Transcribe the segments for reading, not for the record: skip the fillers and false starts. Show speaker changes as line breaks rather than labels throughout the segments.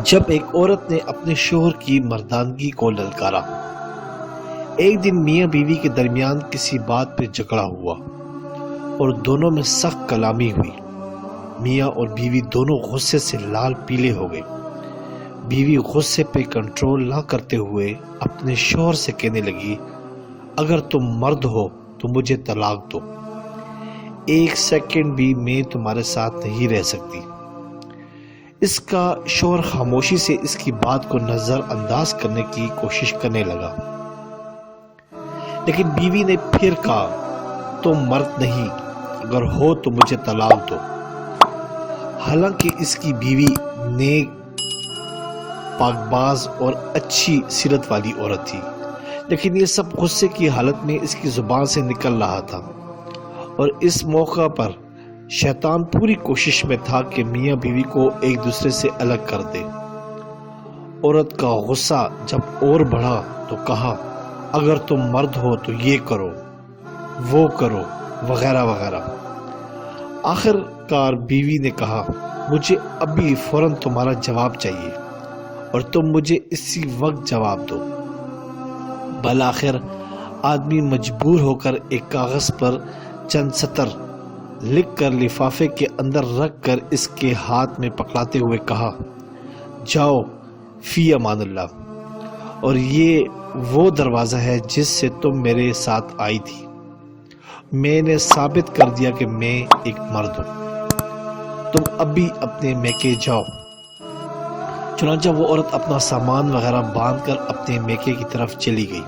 جب ایک عورت نے اپنے شوہر کی مردانگی کو للکارا۔ ایک دن میاں بیوی کے درمیان کسی بات پہ جھگڑا ہوا اور دونوں میں سخت کلامی ہوئی۔ میاں اور بیوی دونوں غصے سے لال پیلے ہو گئے۔ بیوی غصے پہ کنٹرول نہ کرتے ہوئے اپنے شوہر سے کہنے لگی، اگر تم مرد ہو تو مجھے طلاق دو، ایک سیکنڈ بھی میں تمہارے ساتھ نہیں رہ سکتی۔ اس کا شوہر خاموشی سے اس کی بات کو نظر انداز کرنے کی کوشش کرنے لگا، لیکن بیوی نے پھر کہا، تم مرد نہیں، اگر ہو تو مجھے طلاق دو۔ حالانکہ اس کی بیوی نیک، پاک باز اور اچھی سیرت والی عورت تھی، لیکن یہ سب غصے کی حالت میں اس کی زبان سے نکل رہا تھا، اور اس موقع پر شیطان پوری کوشش میں تھا کہ میاں بیوی کو ایک دوسرے سے الگ کر دے۔ عورت کا غصہ جب اور بڑھا تو کہا، اگر تم مرد ہو تو یہ کرو، وہ کرو، وغیرہ وغیرہ۔ آخر کار بیوی نے کہا، مجھے ابھی فوراً تمہارا جواب چاہیے اور تم مجھے اسی وقت جواب دو۔ بالآخر آدمی مجبور ہو کر ایک کاغذ پر چند سطر لکھ کر لفافے کے اندر رکھ کر اس کے ہاتھ میں پکڑاتے ہوئے کہا، جاؤ فی امان اللہ، اور یہ وہ دروازہ ہے جس سے تم میرے ساتھ آئی تھی۔ میں نے ثابت کر دیا کہ میں ایک مرد ہوں، تم ابھی اپنے میکے جاؤ۔ چنانچہ وہ عورت اپنا سامان وغیرہ باندھ کر اپنے میکے کی طرف چلی گئی۔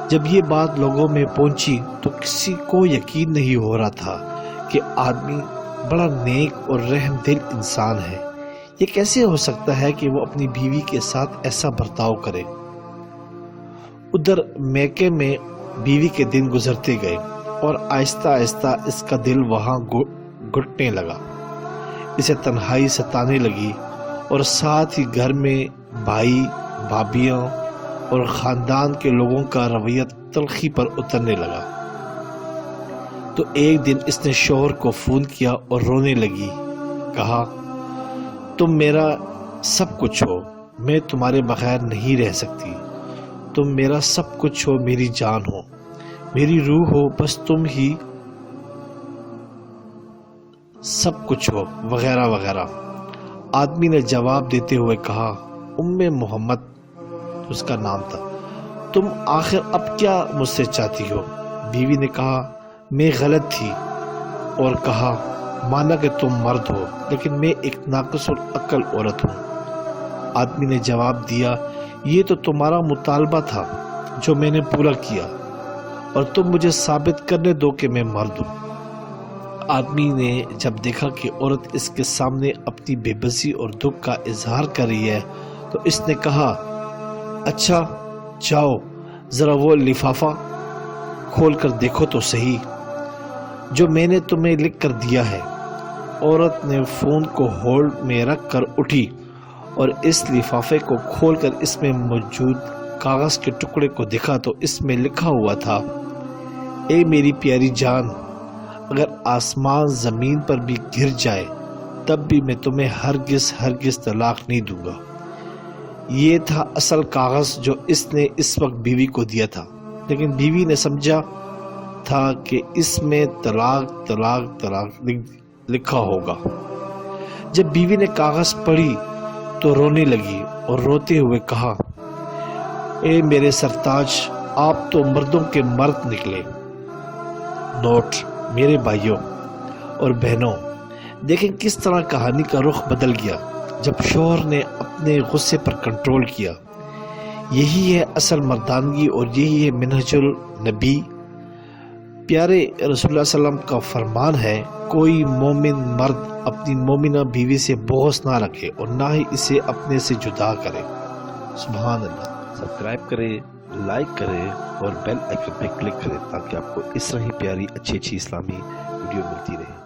جب یہ بات لوگوں میں پہنچی تو کسی کو یقین نہیں ہو رہا تھا کہ آدمی بڑا نیک اور رحم دل انسان ہے، یہ کیسے ہو سکتا ہے کہ وہ اپنی بیوی کے ساتھ ایسا برتاؤ کرے۔ ادھر میکے میں بیوی کے دن گزرتے گئے اور آہستہ آہستہ اس کا دل وہاں گھٹنے لگا، اسے تنہائی ستانے لگی، اور ساتھ ہی گھر میں بھائی، بھابھیاں اور خاندان کے لوگوں کا رویہ تلخی پر اترنے لگا۔ تو ایک دن اس نے شوہر کو فون کیا اور رونے لگی، کہا، تم میرا سب کچھ ہو، میں تمہارے بغیر نہیں رہ سکتی، تم میرا سب کچھ ہو، میری جان ہو، میری روح ہو، بس تم ہی سب کچھ ہو، وغیرہ وغیرہ۔ آدمی نے جواب دیتے ہوئے کہا، محمد اس کا نام تھا، تم آخر اب کیا مجھ سے چاہتی ہو؟ بیوی نے کہا، میں غلط تھی، اور کہا، مانا کہ تم مرد ہو، لیکن میں ایک ناقص العقل عورت ہوں۔ آدمی نے جواب دیا، یہ تو تمہارا مطالبہ تھا جو میں نے پورا کیا، اور تم مجھے ثابت کرنے دو کہ میں مرد ہوں۔ آدمی نے جب دیکھا کہ عورت اس کے سامنے اپنی بے بسی اور دکھ کا اظہار کر رہی ہے تو اس نے کہا، اچھا جاؤ ذرا وہ لفافہ کھول کر دیکھو تو صحیح جو میں نے تمہیں لکھ کر دیا ہے۔ عورت نے فون کو ہولڈ میں رکھ کر اٹھی اور اس لفافے کو کھول کر اس میں موجود کاغذ کے ٹکڑے کو دیکھا تو اس میں لکھا ہوا تھا، اے میری پیاری جان، اگر آسمان زمین پر بھی گر جائے تب بھی میں تمہیں ہرگز طلاق نہیں دوں گا۔ یہ تھا اصل کاغذ جو اس نے اس وقت بیوی کو دیا تھا، لیکن بیوی نے سمجھا تھا کہ اس میں طلاق لکھا ہوگا۔ جب بیوی نے کاغذ پڑھی تو رونے لگی اور روتے ہوئے کہا، اے میرے سرتاج، آپ تو مردوں کے مرد نکلے۔ نوٹ، میرے بھائیوں اور بہنوں، دیکھیں کس طرح کہانی کا رخ بدل گیا جب شوہر نے اپنے غصے پر کنٹرول کیا۔ یہی ہے اصل مردانگی اور یہی ہے منہج النبی۔ پیارے رسول اللہ صلی اللہ علیہ وسلم کا فرمان ہے، کوئی مومن مرد اپنی مومنہ بیوی سے بغض نہ رکھے اور نہ ہی اسے اپنے سے جدا کرے۔ سبحان اللہ۔ سبسکرائب کرے، لائک کرے اور بیل آئیکن پہ کلک کرے تاکہ آپ کو اس طرح ہی پیاری اچھی اسلامی ویڈیو ملتی رہے۔